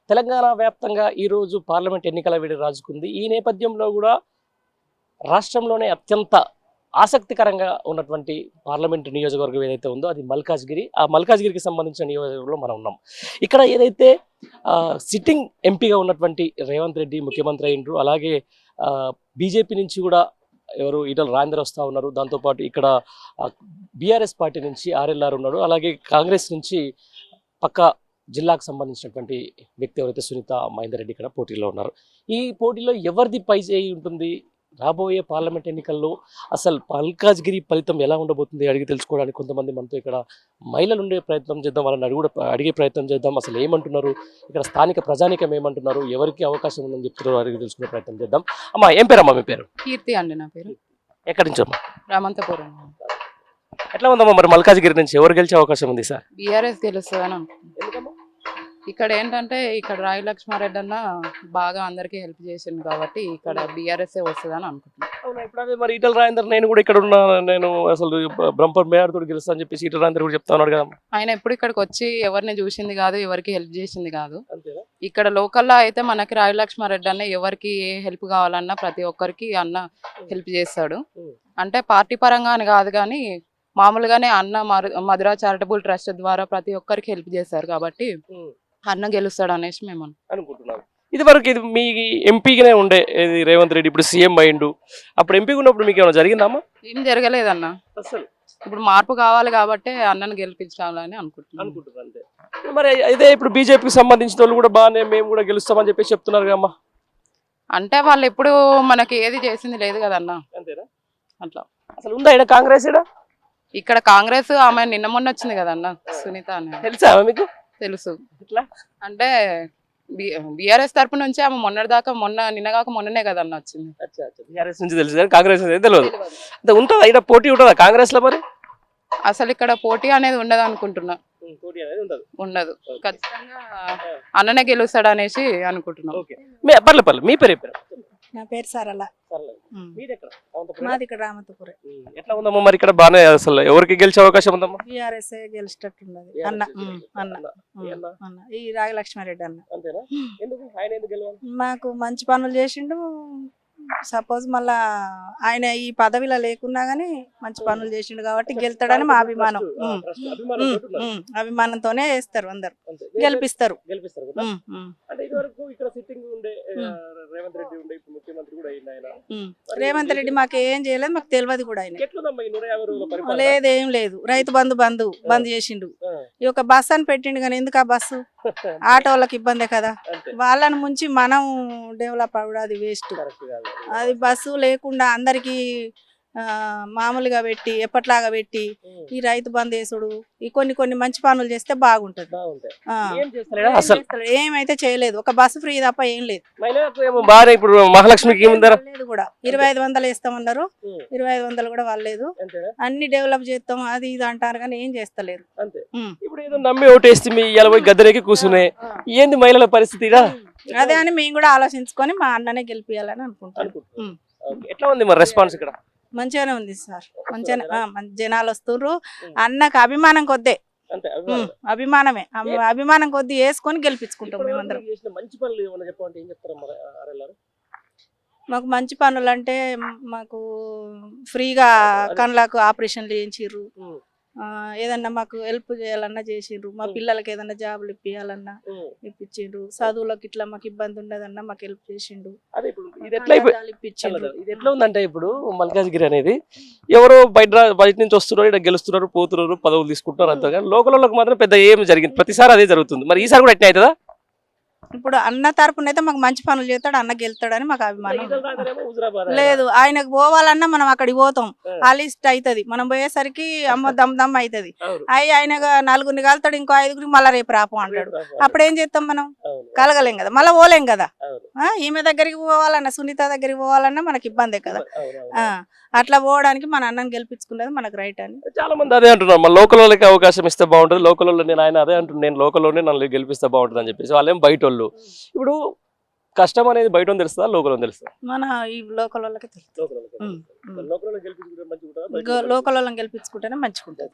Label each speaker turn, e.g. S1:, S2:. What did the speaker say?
S1: తెలంగాణ వ్యాప్తంగా ఈరోజు పార్లమెంట్ ఎన్నికల వేడి రాజుకుంది. ఈ నేపథ్యంలో కూడా రాష్ట్రంలోనే అత్యంత ఆసక్తికరంగా ఉన్నటువంటి పార్లమెంటు నియోజకవర్గం ఏదైతే ఉందో అది మల్కాజ్గిరి. ఆ మల్కాజ్గిరికి సంబంధించిన నియోజకవర్గంలో మనం ఉన్నాం. ఇక్కడ ఏదైతే సిట్టింగ్ ఎంపీగా ఉన్నటువంటి రేవంత్ రెడ్డి ముఖ్యమంత్రి అయ్యిండ్రు. అలాగే బీజేపీ నుంచి కూడా ఎవరు ఈటల రాజేందర్ వస్తూ ఉన్నారు. దాంతోపాటు ఇక్కడ బీఆర్ఎస్ పార్టీ నుంచి ఆర్ఎల్ఆర్ ఉన్నాడు. అలాగే కాంగ్రెస్ నుంచి పక్క జిల్లాకు సంబంధించినటువంటి వ్యక్తి ఎవరైతే సునీత మహేందర్ రెడ్డి ఇక్కడ పోటీలో ఉన్నారు. ఈ పోటీలో ఎవరిది పై చేయి ఉంటుంది? రాబోయే పార్లమెంట్ ఎన్నికల్లో అసలు మల్కాజ్గిరి ఫలితం ఎలా ఉండబోతుంది అడిగి తెలుసుకోవడానికి కొంతమంది మనతో ఇక్కడ మహిళలు ఉండే ప్రయత్నం చేద్దాం. వాళ్ళని అడిగే ప్రయత్నం చేద్దాం. అసలు ఏమంటున్నారు, ఇక్కడ స్థానిక ప్రజానికం ఏమంటున్నారు, ఎవరికి అవకాశం ఉందని చెప్తున్నారు అడిగి తెలుసుకునే ప్రయత్నం చేద్దాం. అమ్మా, ఏం పేరమ్మా మీ పేరు?
S2: కీర్తి అండి నా పేరు.
S1: ఎక్కడి నుంచి అమ్మా?
S2: రామంతపురం.
S1: ఎట్లా ఉందమ్మా మరి మల్కాజ్గిరి నుంచి ఎవరు గెలిచే అవకాశం ఉంది సార్?
S2: బీఆర్ఎస్ గెలుస్తుందని అనుకుంటున్నాను. ఇక్కడ ఏంటంటే ఇక్కడ రాయి లక్ష్మారెడ్డి అన్న బాగా అందరికి హెల్ప్ చేసింది కాబట్టి ఇక్కడ బీఆర్ఎస్ వస్తుందని అనుకుంటున్నాను.
S1: అవునా? ఇప్పుడు అదే మరి ఈటల రాజేందర్ నేను కూడా ఇక్కడ ఉన్నా, నేను అసలు బ్రంపర్ మేయర్ తోటి గెలుస్తా అని చెప్పేసి ఈటల రాజేందర్ కూడా చెప్తా ఉన్నాడు కదా.
S2: ఆయన ఎప్పుడు ఇక్కడికి వచ్చి ఎవరిని చూసింది కాదు, ఎవరికి హెల్ప్ చేసింది కాదు. ఇక్కడ లోకల్లో అయితే మనకి రాయి లక్ష్మారెడ్డి అన్న ఎవరికి ఏ హెల్ప్ కావాలన్నా ప్రతి ఒక్కరికి అన్న హెల్ప్ చేస్తాడు. అంటే పార్టీ పరంగా అని కాదు కానీ మామూలుగానే అన్న మధురా చారిటబుల్ ట్రస్ట్ ద్వారా ప్రతి ఒక్కరికి హెల్ప్ చేస్తారు కాబట్టి అన్న గెలుస్తాడు అనేసి మేము
S1: అనుకుంటున్నాం. ఇది వరకు ఇది మీ ఎంపీగానే ఉండే రేవంత్ రెడ్డి, ఇప్పుడు సీఎం అయ్యిండు. అప్పుడు ఎంపీగా ఉన్నప్పుడు మీకు ఏమైనా జరిగిందమ్మా?
S2: ఏం జరగలేదన్న. అసలు ఇప్పుడు మార్పు కావాలి కాబట్టి అన్నను గెలిపించాలని అనుకుంటున్నాను.
S1: మరి ఇదే ఇప్పుడు బీజేపీకి సంబంధించిన వాళ్ళు కూడా బాగానే మేము కూడా గెలుస్తామని చెప్పేసి చెప్తున్నారు కదమ్మా.
S2: అంటే వాళ్ళు ఎప్పుడు మనకి ఏది చేసింది లేదు కదన్న.
S1: అంతేనా?
S2: అట్లా
S1: అసలు ఉందా ఇక్కడ కాంగ్రెస్?
S2: ఇక్కడ కాంగ్రెస్ ఆమె నిన్న మొన్న వచ్చింది కదన్న, సునీత అని.
S1: తెలుసా మీకు?
S2: తెలుసు. అంటే బీఆర్ఎస్ తరపు నుంచి ఆమె నిన్నగాక మొన్ననే కదన్న వచ్చింది.
S1: బీఆర్ఎస్ నుంచి తెలుసు కానీ కాంగ్రెస్ తెలియదు. ఉంటుందా ఇక్కడ పోటీ? ఉంటుందా కాంగ్రెస్ లో? మరి
S2: అసలు ఇక్కడ పోటీ అనేది ఉండదు అనుకుంటున్నా. ఉండదు. ఖచ్చితంగా అన్ననే గెలుస్తాడు అనేసి అనుకుంటున్నాం.
S1: పర్లేదు. మీ పేరు?
S3: నా పేరు సరళ. మాది ఇక్కడ రామంతపురం.
S1: ఎట్లా ఉందమ్మా మరి ఇక్కడ? బాగానే అసలు ఎవరికి గెలిచే అవకాశం ఉందమ్మా?
S3: బీఆర్ఎస్ గెలిచేటట్టున్నది. అన్న ఈ రాగి లక్ష్మారెడ్డి అన్న. మాకు మంచి పనులు చేసిండు. సపోజ్ మళ్ళా ఆయన ఈ పదవిలో లేకున్నా గానీ మంచి పనులు చేసిండు కాబట్టి గెలుతాడని మా అభిమానం. అభిమానంతోనే వేస్తారు, అందరు గెలిపిస్తారు. రేవంత్ రెడ్డి మాకు ఏం చేయలేదు, మాకు తెలియదు కూడా. ఆయన లేదేం లేదు. రైతు బంధు చేసిండు. ఈ ఒక బస్సు అని పెట్టిండు కానీ ఎందుకు ఆ బస్సు? ఆటో వాళ్ళకి ఇబ్బందే కదా. వాళ్ళని ముంచి మనం డెవలప్ అవ్వడం అది వేస్ట్. అది బస్సు లేకుండా అందరికి మామూలుగా పెట్టి ఎప్పట్లాగా పెట్టి ఈ రైతు బంధు వేసుడు ఈ కొన్ని మంచి పనులు చేస్తే బాగుంటది. ఏమైతే చేయలేదు. ఒక బస్సు ఫ్రీ తప్ప ఏం లేదు.
S1: ఇప్పుడు మహాలక్ష్మికి
S3: లేదు కూడా 2500 వేస్తామన్నారు. 2500 కూడా వాళ్ళలేదు. అన్ని డెవలప్ చేస్తాం అది ఇది అంటారు కానీ ఏం చేస్తలేరు.
S1: ఇప్పుడు ఏదో నమ్మి ఓటేస్తే మీ 40 గద్దెలకి కూర్చున్నాయి. ఏంది మహిళల పరిస్థితి?
S3: అదే అని మేము కూడా ఆలోచించుకొని మా అన్ననే గెలిపియాలని అనుకుంటాం.
S1: ఎట్లా ఉంది మరి రెస్పాన్స్ ఇక్కడ?
S3: మంచిగానే ఉంది సార్. మంచిగానే జనాలు వస్తుర్రు. అన్నకు అభిమానం కొద్దే, అభిమానమే. అభిమానం కొద్ది వేసుకొని గెలిపించుకుంటాం మేమందరం. మాకు మంచి పనులు అంటే మాకు ఫ్రీగా కళ్ళకు ఆపరేషన్లు చేయించిర్రు. ఏదన్నా మాకు హెల్ప్ చేయాలన్నా చేసిండ్రు. మా పిల్లలకి ఏదన్నా జాబులు ఇప్పియాలన్నా ఇప్పించిండ్రు. చదువులకు ఇట్లా మాకు ఇబ్బంది ఉండదన్నా మాకు హెల్ప్ చేసిండు.
S1: ఇది ఎట్లా ఉందంటే ఇప్పుడు మల్కాజ్గిరి అనేది ఎవరో బయట నుంచి వస్తున్నారు, ఇక్కడ గెలుస్తున్నారు, పోతున్నారు, పదవులు తీసుకుంటున్నారు అంతే. కానీ లోకల్లోకి మాత్రం పెద్ద ఏమి జరిగింది. ప్రతిసారి అదే జరుగుతుంది. మరి ఈసారి కూడా ఎట్లా అవుతుందా?
S3: ఇప్పుడు అన్న తరపున అయితే మాకు మంచి పనులు చేస్తాడు, అన్న గెలుస్తాడని మాకు అభిమానం లేదు. ఆయనకు పోవాలన్నా మనం అక్కడికి పోతాం, ఆ లిస్ట్ అవుతుంది. మనం పోయేసరికి అమ్మ దమ్ అవుతుంది. ఆయన 4గురిని కలుతాడు, ఇంకో 5గురికి మళ్ళీ రేపు రాపు అంటాడు. అప్పుడు ఏం చేస్తాం? మనం కలగలేం కదా, మళ్ళీ పోలేం కదా. ఈమె దగ్గరికి పోవాలన్నా, సునీత దగ్గరికి పోవాలన్నా మనకి ఇబ్బందే కదా. అట్లా పోవడానికి మన అన్నని గెలిపించుకునేది మనకు రైట్ అని
S1: చాలా మంది అదే అంటున్నారు. మన లోకల్ వాళ్ళకి అవకాశం ఇస్తే బాగుంటుంది, లోకల్ వాళ్ళు నేను ఆయన అదే అంటున్నాను, నేను లోకల్లోనే నన్ను గెలిపిస్తే బాగుంటుంది అని చెప్పేసి. వాళ్ళేం బయట వాళ్ళు. ఇప్పుడు కష్టం అనేది బయట తెలుస్తుందా, లోకల్ తెలుస్తుందా?
S3: మన ఈ లోకల్ వాళ్ళకి తెలుస్తుంది. లోకల్ వాళ్ళని గెలిపించుకుంటేనే మంచిగా ఉంటుంది.